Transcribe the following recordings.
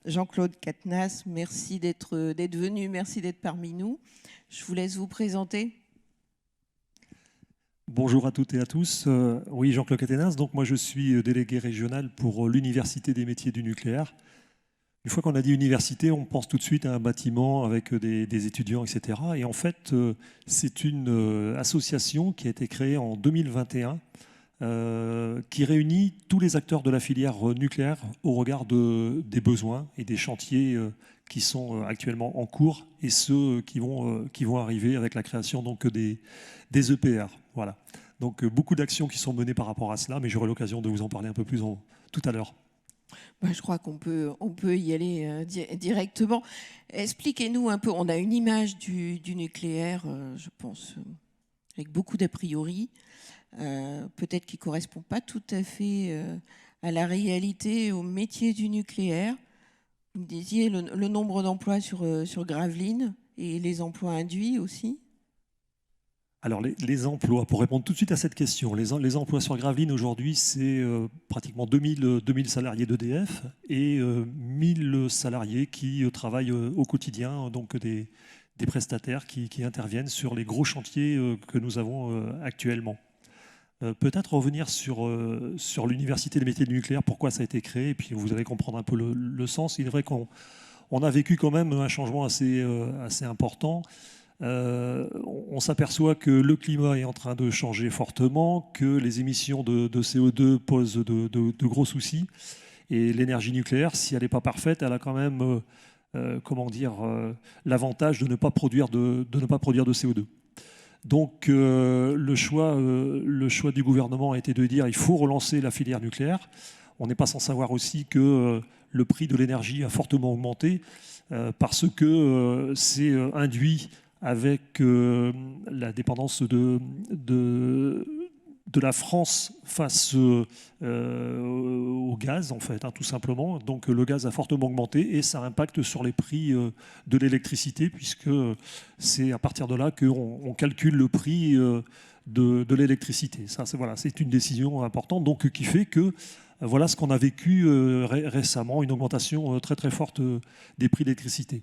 Jean-Claude Catenas, merci d'être venu, merci d'être parmi nous. Je vous laisse vous présenter. Bonjour à toutes et à tous. Oui, Jean-Claude Catenas. Donc moi, je suis délégué régional pour l'Université des métiers du nucléaire. Une fois qu'on a dit université, on pense tout de suite à un bâtiment avec des étudiants, etc. Et en fait, c'est une association qui a été créée en 2021 qui réunit tous les acteurs de la filière nucléaire au regard des besoins et des chantiers qui sont actuellement en cours et ceux qui vont arriver avec la création donc, des EPR. Voilà. Donc beaucoup d'actions qui sont menées par rapport à cela, mais j'aurai l'occasion de vous en parler un peu plus tout à l'heure. Je crois qu'on peut y aller directement. Expliquez-nous un peu, on a une image du nucléaire, je pense, avec beaucoup d'a priori, peut-être qui ne correspond pas tout à fait à la réalité, au métier du nucléaire. Vous me disiez le nombre d'emplois sur Gravelines et les emplois induits aussi. Alors les emplois, pour répondre tout de suite à cette question, les emplois sur Gravelines aujourd'hui, c'est pratiquement 2000 salariés d'EDF et 1000 salariés qui travaillent au quotidien, donc des prestataires qui interviennent sur les gros chantiers que nous avons actuellement. Peut-être revenir sur l'Université des métiers du nucléaire, pourquoi ça a été créé, et puis vous allez comprendre un peu le sens. Il est vrai qu'on a vécu quand même un changement assez important. On s'aperçoit que le climat est en train de changer fortement, que les émissions de CO2 posent de gros soucis. Et l'énergie nucléaire, si elle n'est pas parfaite, elle a quand même l'avantage de ne pas produire de CO2. Donc le choix du gouvernement a été de dire qu'il faut relancer la filière nucléaire. On n'est pas sans savoir aussi que le prix de l'énergie a fortement augmenté parce que c'est induit avec la dépendance de la France face au gaz, en fait, tout simplement. Donc le gaz a fortement augmenté et ça impacte sur les prix de l'électricité, puisque c'est à partir de là qu'on calcule le prix de l'électricité. Ça, c'est une décision importante, donc qui fait que voilà ce qu'on a vécu récemment, une augmentation très très forte des prix de l'électricité.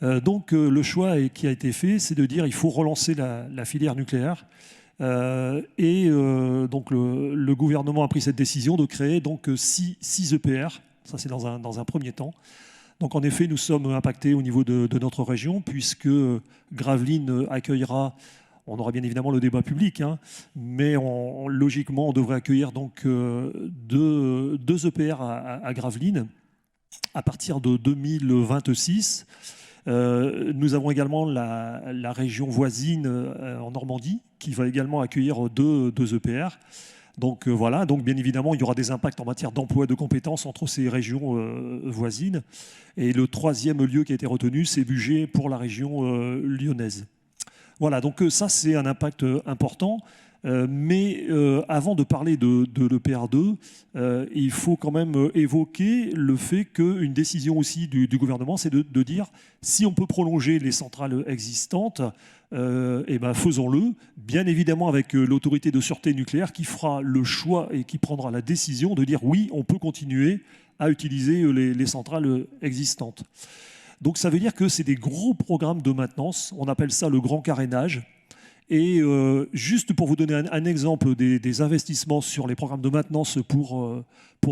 Donc le choix qui a été fait, c'est de dire qu'il faut relancer la filière nucléaire. Donc le gouvernement a pris cette décision de créer donc 6 EPR. Ça, c'est dans un premier temps. Donc en effet, nous sommes impactés au niveau de notre région, puisque Gravelines accueillera, on aura bien évidemment le débat public, mais logiquement, on devrait accueillir donc deux EPR à Gravelines à partir de 2026. Nous avons également la région voisine en Normandie qui va également accueillir deux EPR. Donc voilà, donc bien évidemment, il y aura des impacts en matière d'emploi et de compétences entre ces régions voisines. Et le troisième lieu qui a été retenu, c'est Bugey pour la région lyonnaise. Voilà, donc ça, c'est un impact important. Mais avant de parler de l'EPR2, il faut quand même évoquer le fait qu'une décision aussi du gouvernement, c'est de dire si on peut prolonger les centrales existantes, faisons-le, bien évidemment avec l'autorité de sûreté nucléaire qui fera le choix et qui prendra la décision de dire oui, on peut continuer à utiliser les centrales existantes. Donc ça veut dire que c'est des gros programmes de maintenance, on appelle ça le grand carénage. Et juste pour vous donner un exemple des investissements sur les programmes de maintenance pour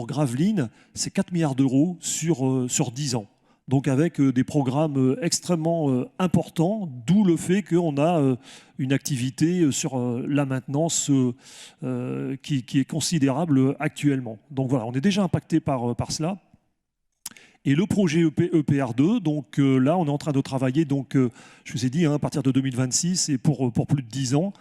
Gravelines, c'est 4 milliards d'euros sur 10 ans. Donc avec des programmes extrêmement importants, d'où le fait qu'on a une activité sur la maintenance qui est considérable actuellement. Donc voilà, on est déjà impacté par cela. Et le projet EPR2, donc là, on est en train de travailler, donc, je vous ai dit, à partir de 2026 et pour plus de 10 ans.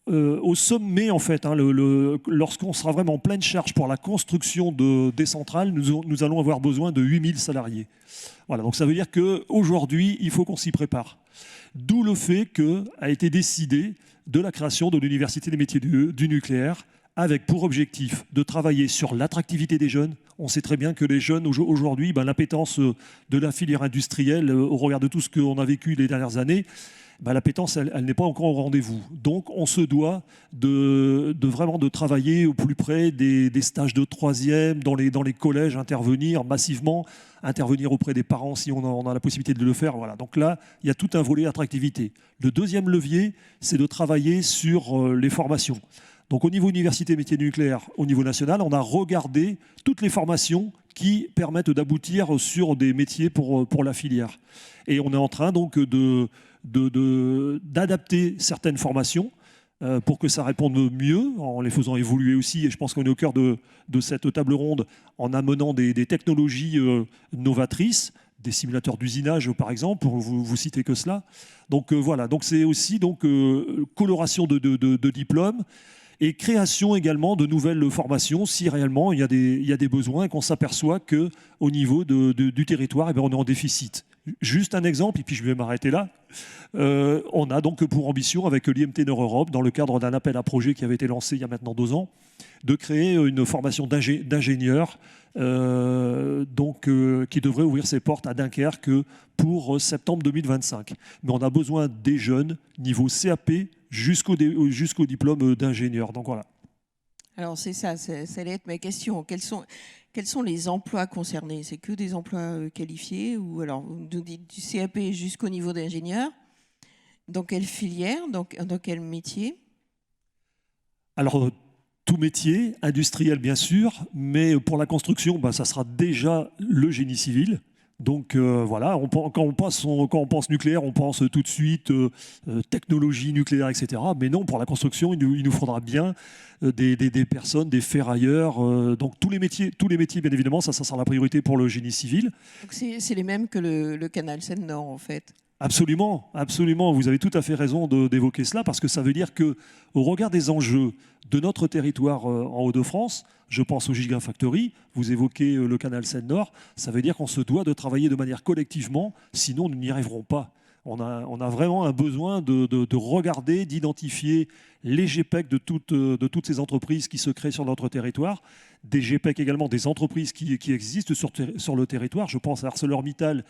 Au sommet, en fait, lorsqu'on sera vraiment en pleine charge pour la construction des centrales, nous allons avoir besoin de 8000 salariés. Voilà, donc ça veut dire qu'aujourd'hui, il faut qu'on s'y prépare. D'où le fait qu'a été décidé de la création de l'Université des métiers du nucléaire avec pour objectif de travailler sur l'attractivité des jeunes. On sait très bien que les jeunes, aujourd'hui, l'appétence de la filière industrielle, au regard de tout ce qu'on a vécu les dernières années, l'appétence, elle n'est pas encore au rendez-vous. Donc, on se doit vraiment de travailler au plus près des stages de troisième, dans les collèges, intervenir massivement, intervenir auprès des parents si on a la possibilité de le faire. Voilà. Donc là, il y a tout un volet attractivité. Le deuxième levier, c'est de travailler sur les formations. Donc au niveau université métiers nucléaires, au niveau national, on a regardé toutes les formations qui permettent d'aboutir sur des métiers pour la filière. Et on est en train donc d'adapter certaines formations pour que ça réponde mieux, en les faisant évoluer aussi. Et je pense qu'on est au cœur de cette table ronde en amenant des technologies novatrices, des simulateurs d'usinage par exemple, pour vous citer que cela. Donc voilà, donc c'est aussi coloration de diplômes, et création également de nouvelles formations si réellement il y a des besoins et qu'on s'aperçoit qu'au niveau du territoire, on est en déficit. Juste un exemple, et puis je vais m'arrêter là. On a donc pour ambition avec l'IMT Nord-Europe, dans le cadre d'un appel à projet qui avait été lancé il y a maintenant 2 ans, de créer une formation d'ingénieurs qui devrait ouvrir ses portes à Dunkerque pour septembre 2025. Mais on a besoin des jeunes, niveau CAP, jusqu'au diplôme d'ingénieur. Donc voilà. Alors c'est ça, ça allait être ma question. Quels sont les emplois concernés? C'est que des emplois qualifiés, ou alors vous nous dites du CAP jusqu'au niveau d'ingénieur? Dans quelle filière? Dans quel métier? Alors tout métier, industriel bien sûr, mais pour la construction, ça sera déjà le génie civil. Donc voilà, quand on pense nucléaire, on pense tout de suite technologie nucléaire, etc. Mais non, pour la construction, il nous faudra bien des personnes, des ferrailleurs. Donc tous les métiers, bien évidemment, ça sera la priorité pour le génie civil. Donc c'est les mêmes que le canal Seine-Nord, en fait. Absolument, absolument. Vous avez tout à fait raison d'évoquer cela, parce que ça veut dire que, au regard des enjeux de notre territoire en Hauts-de-France, je pense au Gigafactory, vous évoquez le canal Seine-Nord, ça veut dire qu'on se doit de travailler de manière collectivement, sinon nous n'y arriverons pas. On a vraiment un besoin de regarder, d'identifier les GPEC de toutes ces entreprises qui se créent sur notre territoire, des GPEC également des entreprises qui existent sur le territoire. Je pense à ArcelorMittal,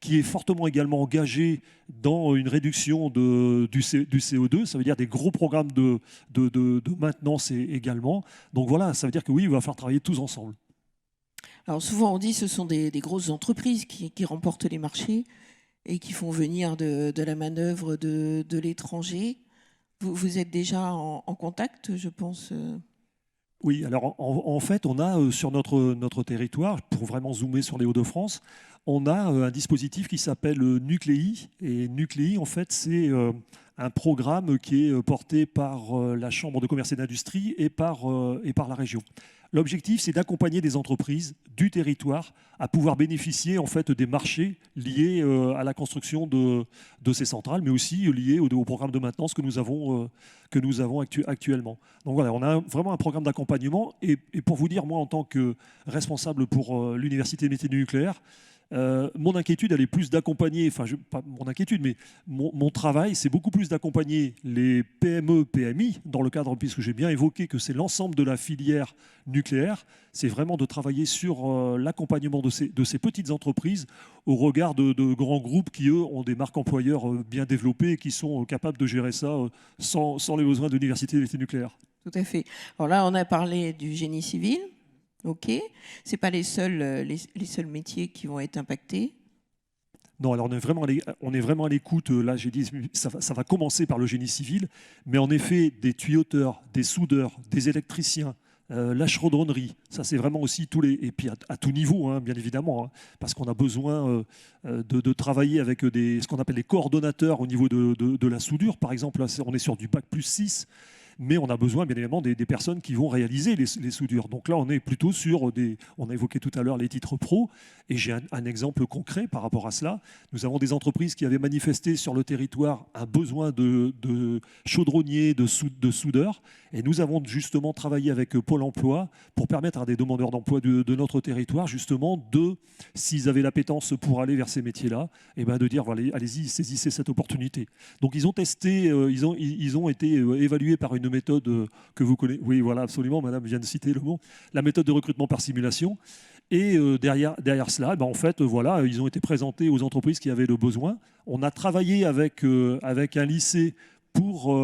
qui est fortement également engagé dans une réduction du CO2, ça veut dire des gros programmes de maintenance également. Donc voilà, ça veut dire que oui, il va falloir travailler tous ensemble. Alors souvent on dit que ce sont des grosses entreprises qui remportent les marchés et qui font venir de la manœuvre de l'étranger. Vous êtes déjà en contact, je pense. Oui, alors en fait, on a sur notre territoire, pour vraiment zoomer sur les Hauts-de-France, on a un dispositif qui s'appelle Nucléi. Et Nucléi, en fait, c'est un programme qui est porté par la Chambre de commerce et d'industrie et par la région. L'objectif, c'est d'accompagner des entreprises du territoire à pouvoir bénéficier en fait des marchés liés à la construction de ces centrales, mais aussi liés au programme de maintenance que nous avons actuellement. Donc voilà, on a vraiment un programme d'accompagnement. Et pour vous dire, moi, en tant que responsable pour l'Université des métiers du nucléaire, mon inquiétude, elle est plus d'accompagner, enfin, pas mon inquiétude, mais mon travail, c'est beaucoup plus d'accompagner les PME, PMI, dans le cadre, puisque j'ai bien évoqué que c'est l'ensemble de la filière nucléaire, c'est vraiment de travailler sur l'accompagnement de ces petites entreprises au regard de grands groupes qui, eux, ont des marques employeurs bien développées et qui sont capables de gérer ça sans les besoins de l'Université des métiers nucléaires. Tout à fait. Alors là, on a parlé du génie civil. Ok, c'est pas les seuls métiers qui vont être impactés. Non, alors on est vraiment à l'écoute. Là, j'ai dit, ça va commencer par le génie civil, mais en effet, des tuyauteurs, des soudeurs, des électriciens, la chaudronnerie, ça c'est vraiment aussi et puis à tout niveau, hein, bien évidemment, hein, parce qu'on a besoin de travailler avec ce qu'on appelle les coordonnateurs au niveau de la soudure. Par exemple, là, on est sur du bac+6. Mais on a besoin, bien évidemment, des personnes qui vont réaliser les soudures. Donc là, on est plutôt sur on a évoqué tout à l'heure les titres pro, et j'ai un exemple concret par rapport à cela. Nous avons des entreprises qui avaient manifesté sur le territoire un besoin de chaudronniers, de soudeurs, et nous avons justement travaillé avec Pôle emploi pour permettre à des demandeurs d'emploi de notre territoire, justement, s'ils avaient l'appétence pour aller vers ces métiers-là, et de dire, voilà, allez-y, saisissez cette opportunité. Donc ils ont testé, ils ont été évalués par une méthode que vous connaissez. Oui, voilà, absolument, madame vient de citer le mot. La méthode de recrutement par simulation. Et derrière cela, en fait, voilà, ils ont été présentés aux entreprises qui avaient le besoin. On a travaillé avec un lycée pour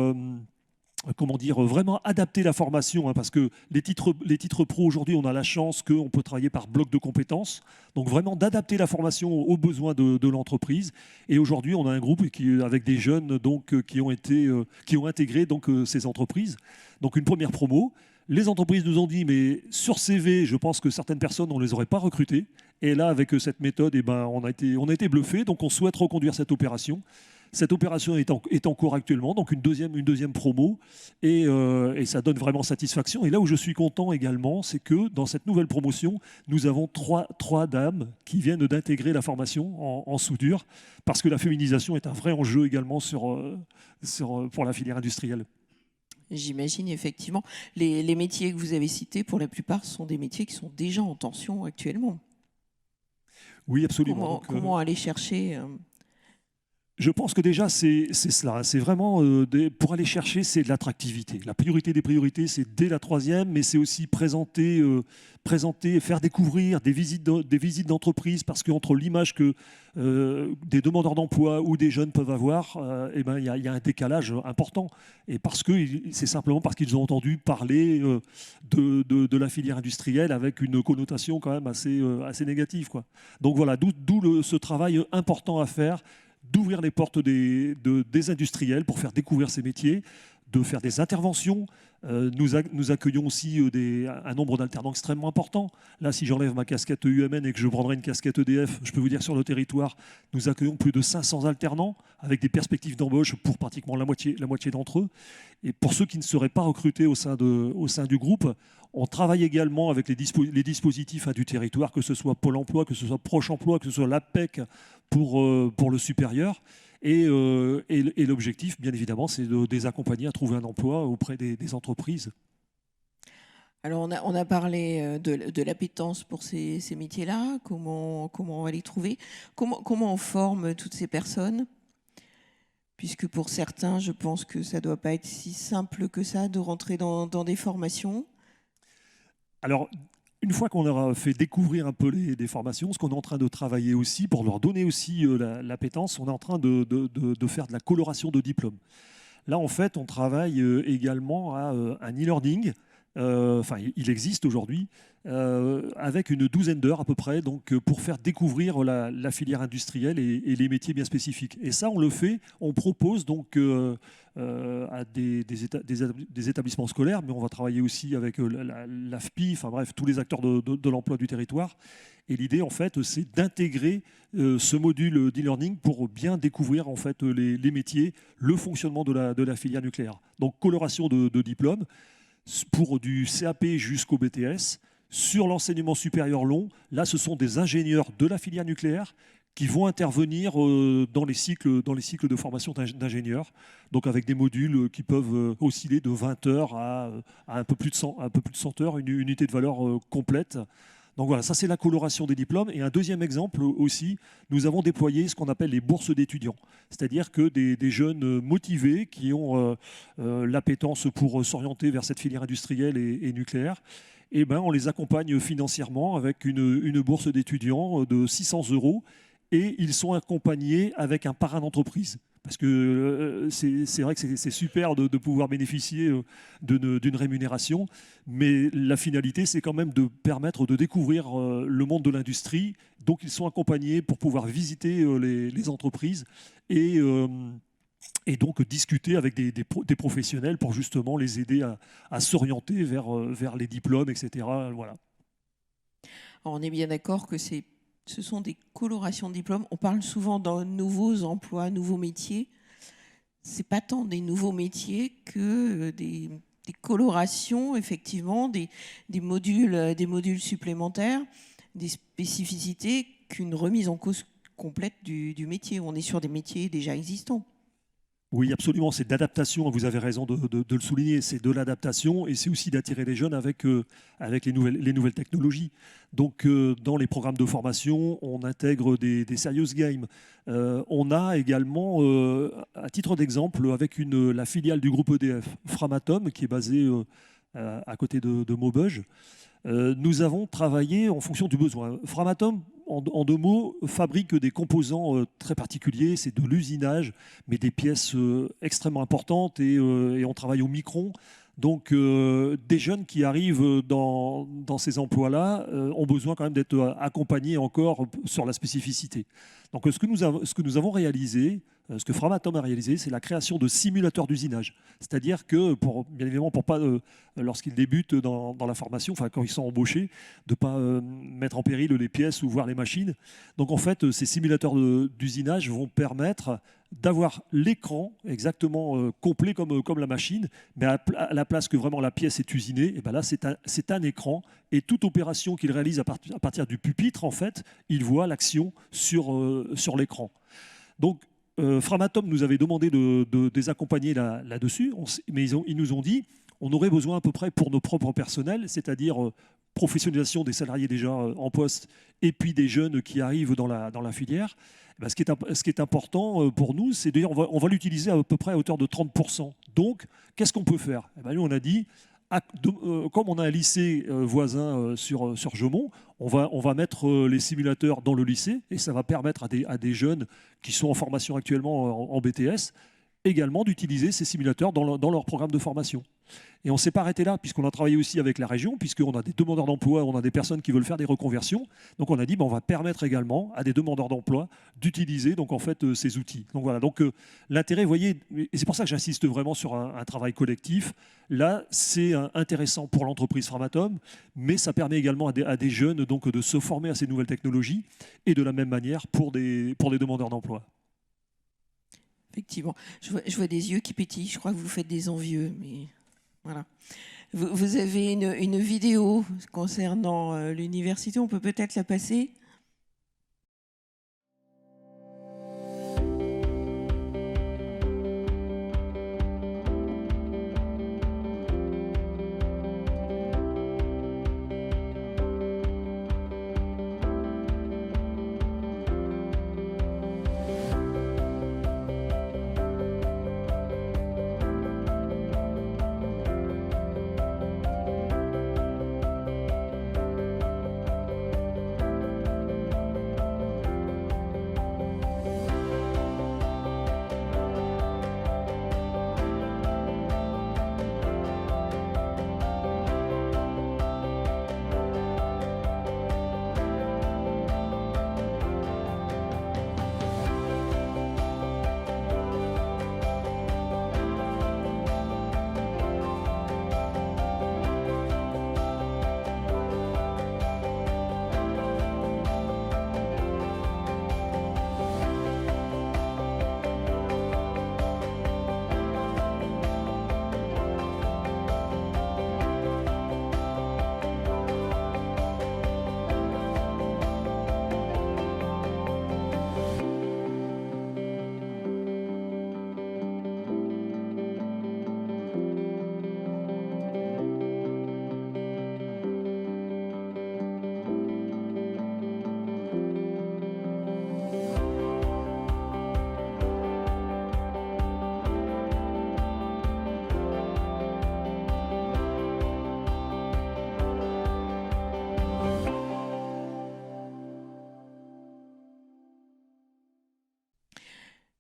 comment dire, vraiment adapter la formation, hein, parce que les titres pro aujourd'hui, on a la chance qu'on peut travailler par bloc de compétences, donc vraiment d'adapter la formation aux besoins de l'entreprise. Et aujourd'hui, on a un groupe avec des jeunes donc, qui ont intégré donc, ces entreprises. Donc une première promo. Les entreprises nous ont dit, mais sur CV, je pense que certaines personnes, on ne les aurait pas recrutées. Et là, avec cette méthode, on a été bluffés. Donc on souhaite reconduire cette opération. Cette opération est en cours actuellement, donc une deuxième promo, et ça donne vraiment satisfaction. Et là où je suis content également, c'est que dans cette nouvelle promotion, nous avons trois dames qui viennent d'intégrer la formation en soudure, parce que la féminisation est un vrai enjeu également pour la filière industrielle. J'imagine effectivement. Les métiers que vous avez cités, pour la plupart, sont des métiers qui sont déjà en tension actuellement. Oui, absolument. Comment aller chercher Je pense que déjà, c'est cela. C'est vraiment, pour aller chercher, c'est de l'attractivité. La priorité des priorités, c'est dès la troisième, mais c'est aussi présenter, faire découvrir des visites d'entreprise, parce qu'entre l'image que des demandeurs d'emploi ou des jeunes peuvent avoir, il y a un décalage important. Et c'est simplement parce qu'ils ont entendu parler de la filière industrielle avec une connotation quand même assez négative, quoi. Donc voilà, d'où ce travail important à faire, d'ouvrir les portes des industriels pour faire découvrir ces métiers, de faire des interventions. Nous accueillons aussi un nombre d'alternants extrêmement important. Là, si j'enlève ma casquette UMN et que je prendrai une casquette EDF, je peux vous dire sur le territoire, nous accueillons plus de 500 alternants avec des perspectives d'embauche pour pratiquement la moitié d'entre eux. Et pour ceux qui ne seraient pas recrutés au sein du groupe, on travaille également avec les dispositifs du territoire, que ce soit Pôle emploi, que ce soit Proche emploi, que ce soit l'APEC pour le supérieur. Et l'objectif, bien évidemment, c'est de les accompagner à trouver un emploi auprès des entreprises. Alors, on a parlé de l'appétence pour ces métiers-là. Comment on va les trouver? Comment on forme toutes ces personnes? Puisque pour certains, je pense que ça ne doit pas être si simple que ça de rentrer dans des formations. Alors, une fois qu'on leur a fait découvrir un peu des formations, ce qu'on est en train de travailler aussi, pour leur donner aussi l'appétence, on est en train de faire de la coloration de diplômes. Là, en fait, on travaille également à un e-learning. Il existe aujourd'hui, avec une douzaine d'heures à peu près, donc, pour faire découvrir la filière industrielle et les métiers bien spécifiques. Et ça, on le fait, on propose donc à des établissements scolaires, mais on va travailler aussi avec l'AFPI, enfin bref, tous les acteurs de l'emploi du territoire. Et l'idée, en fait, c'est d'intégrer ce module d'e-learning pour bien découvrir en fait, les métiers, le fonctionnement de la filière nucléaire. Donc, coloration de diplômes, pour du CAP jusqu'au BTS. Sur l'enseignement supérieur long, là, ce sont des ingénieurs de la filière nucléaire qui vont intervenir dans les cycles de formation d'ingénieurs, donc avec des modules qui peuvent osciller de 20 heures à un peu plus de 100 heures, une unité de valeur complète. Donc voilà, ça c'est la coloration des diplômes. Et un deuxième exemple aussi, nous avons déployé ce qu'on appelle les bourses d'étudiants. C'est-à-dire que des jeunes motivés qui ont l'appétence pour s'orienter vers cette filière industrielle et nucléaire, on les accompagne financièrement avec une bourse d'étudiants de 600 €. Et ils sont accompagnés avec un parrain d'entreprise. Parce que c'est vrai que c'est super de pouvoir bénéficier d'une rémunération, mais la finalité, c'est quand même de permettre de découvrir le monde de l'industrie. Donc, ils sont accompagnés pour pouvoir visiter les entreprises et donc discuter avec des professionnels pour justement les aider à s'orienter vers les diplômes, etc. Voilà. Alors, on est bien d'accord que ce sont des colorations de diplômes. On parle souvent de nouveaux emplois, nouveaux métiers. Ce n'est pas tant des nouveaux métiers que des colorations, effectivement, des modules supplémentaires, des spécificités qu'une remise en cause complète du métier. On est sur des métiers déjà existants. Oui, absolument, c'est de l'adaptation, vous avez raison de le souligner, c'est de l'adaptation et c'est aussi d'attirer les jeunes avec les nouvelles technologies. Donc dans les programmes de formation, on intègre des serious games. On a également, à titre d'exemple, avec la filiale du groupe EDF, Framatome, qui est basée à côté de Maubeuge, nous avons travaillé en fonction du besoin. Framatome, en deux mots, fabrique des composants très particuliers, c'est de l'usinage, mais des pièces extrêmement importantes et on travaille au micron. Donc des jeunes qui arrivent dans ces emplois-là ont besoin quand même d'être accompagnés encore sur la spécificité. Donc ce que nous avons réalisé, ce que Framatome a réalisé, c'est la création de simulateurs d'usinage. C'est-à-dire que, bien évidemment, pour pas, lorsqu'ils débutent dans la formation, enfin quand ils sont embauchés, de ne pas mettre en péril les pièces ou voir les machines. Donc en fait, ces simulateurs d'usinage vont permettre d'avoir l'écran exactement complet comme la machine, mais à la place que vraiment la pièce est usinée, et ben là c'est un écran et toute opération qu'il réalise à partir du pupitre, en fait, il voit l'action sur l'écran. Donc Framatome nous avait demandé de les accompagner là-dessus, mais ils nous ont dit on aurait besoin à peu près pour nos propres personnels, c'est-à-dire professionnalisation des salariés déjà en poste et puis des jeunes qui arrivent dans la filière. Ben, ce qui est important pour nous, c'est de dire on va l'utiliser à peu près à hauteur de 30%. Donc, qu'est-ce qu'on peut faire? Ben, nous, on a dit, comme on a un lycée voisin sur Jaumont, on va mettre les simulateurs dans le lycée et ça va permettre à des jeunes qui sont en formation actuellement en BTS également d'utiliser ces simulateurs dans leur programme de formation. Et on ne s'est pas arrêté là, puisqu'on a travaillé aussi avec la région, puisqu'on a des demandeurs d'emploi, on a des personnes qui veulent faire des reconversions. Donc on a dit, on va permettre également à des demandeurs d'emploi d'utiliser donc en fait ces outils. Donc voilà. Donc l'intérêt, vous voyez, et c'est pour ça que j'insiste vraiment sur un travail collectif. Là, c'est intéressant pour l'entreprise Framatome, mais ça permet également à des jeunes donc de se former à ces nouvelles technologies, et de la même manière pour des demandeurs d'emploi. Effectivement. Je vois des yeux qui pétillent. Je crois que vous faites des envieux, mais voilà. Vous avez une vidéo concernant l'université. On peut peut-être la passer.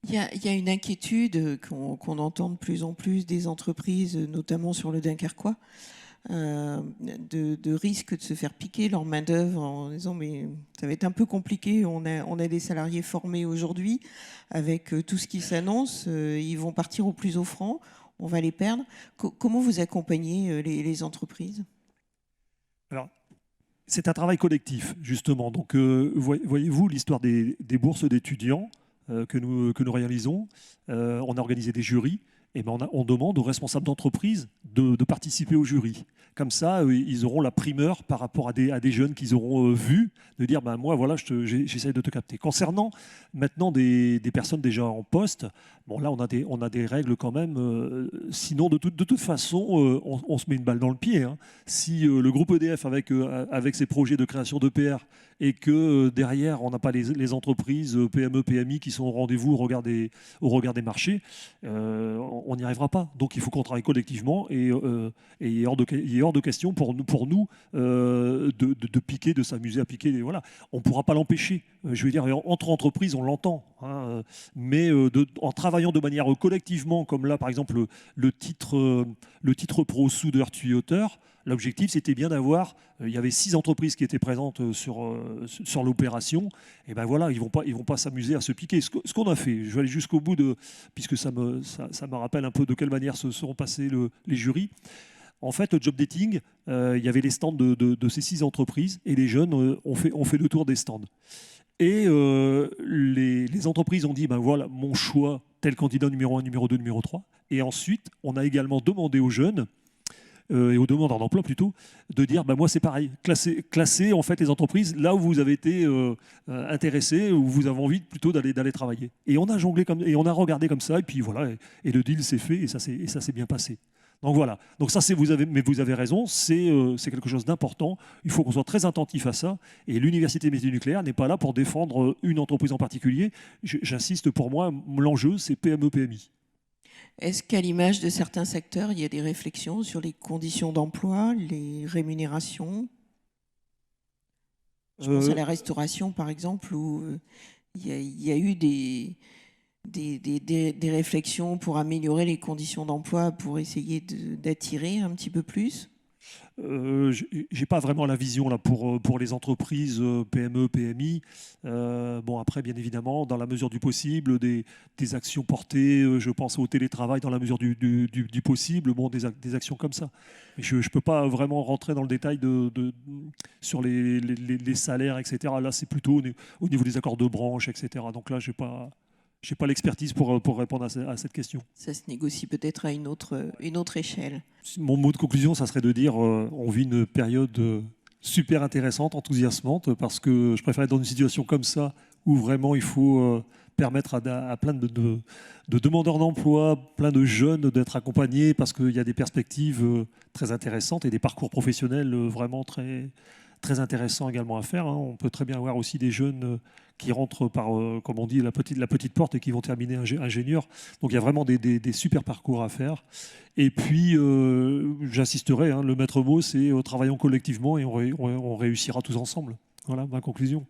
Il y a une inquiétude qu'on entend de plus en plus des entreprises, notamment sur le Dunkerquois, de risque de se faire piquer leur main-d'œuvre en disant mais ça va être un peu compliqué, on a des salariés formés aujourd'hui, avec tout ce qui s'annonce, ils vont partir au plus offrant, on va les perdre. Comment vous accompagnez les entreprises? Alors, c'est un travail collectif, justement. Donc, voyez-vous, l'histoire des bourses d'étudiants que nous réalisons, on a organisé des jurys. eh ben on demande aux responsables d'entreprise de participer au jury. Comme ça, ils auront la primeur par rapport à des jeunes qu'ils auront vus, de dire ben moi voilà, j'essaie de te capter. Concernant maintenant des personnes déjà en poste, bon là on a des règles quand même. Sinon de toute façon, on se met une balle dans le pied. Hein. Si le groupe EDF avec ses projets de création d'EPR et que derrière on n'a pas les entreprises PME, PMI qui sont au rendez-vous au regard des marchés, on n'y arrivera pas. Donc il faut qu'on travaille collectivement et il est hors de question pour nous de piquer, de s'amuser à piquer. Voilà. On ne pourra pas l'empêcher. Je veux dire, entre entreprises, on l'entend. Hein, mais en travaillant de manière collectivement, comme là, par exemple, le titre pro soudeur tuyauteur, l'objectif, c'était bien d'avoir. Il y avait 6 entreprises qui étaient présentes sur l'opération. Et ben voilà, ils vont pas s'amuser à se piquer. Ce qu'on a fait, je vais aller jusqu'au bout puisque ça me rappelle un peu de quelle manière se seront passés les jurys. En fait, le job dating, il y avait les stands de ces 6 entreprises et les jeunes ont fait le tour des stands. Et les entreprises ont dit, ben voilà, mon choix, tel candidat numéro 1, numéro 2, numéro 3. Et ensuite, on a également demandé aux jeunes, et aux demandeurs d'emploi plutôt, de dire, ben moi c'est pareil, classer en fait les entreprises là où vous avez été intéressé, où vous avez envie plutôt d'aller travailler. Et on a jonglé et on a regardé comme ça, et puis voilà, et le deal s'est fait, et ça s'est bien passé. Donc voilà. Donc ça, vous avez raison, c'est quelque chose d'important. Il faut qu'on soit très attentif à ça. Et l'Université des métiers du nucléaire n'est pas là pour défendre une entreprise en particulier. J'insiste, pour moi, l'enjeu, c'est PME, PMI. Est-ce qu'à l'image de certains secteurs, il y a des réflexions sur les conditions d'emploi, les rémunérations ? Je pense à la restauration, par exemple, où il y a eu des réflexions pour améliorer les conditions d'emploi, pour essayer d'attirer un petit peu plus ? J'ai pas vraiment la vision là pour les entreprises PME, PMI. Bon après, bien évidemment, dans la mesure du possible, des actions portées. Je pense au télétravail dans la mesure du possible. Bon, des actions comme ça. Mais je peux pas vraiment rentrer dans le détail sur les salaires, etc. Là, c'est plutôt au niveau des accords de branche, etc. Donc là, j'ai pas l'expertise pour répondre à cette question. Ça se négocie peut-être à une autre échelle. Mon mot de conclusion, ça serait de dire on vit une période super intéressante, enthousiasmante, parce que je préfère être dans une situation comme ça, où vraiment il faut permettre à plein de demandeurs d'emploi, plein de jeunes d'être accompagnés, parce qu'il y a des perspectives très intéressantes et des parcours professionnels vraiment très, très intéressants également à faire. Hein. On peut très bien avoir aussi des jeunes qui rentrent par, comme on dit, la petite porte et qui vont terminer ingénieurs. Donc il y a vraiment des super parcours à faire. Et puis, j'insisterai, hein, le maître mot, c'est travaillons collectivement et on réussira tous ensemble. Voilà ma conclusion.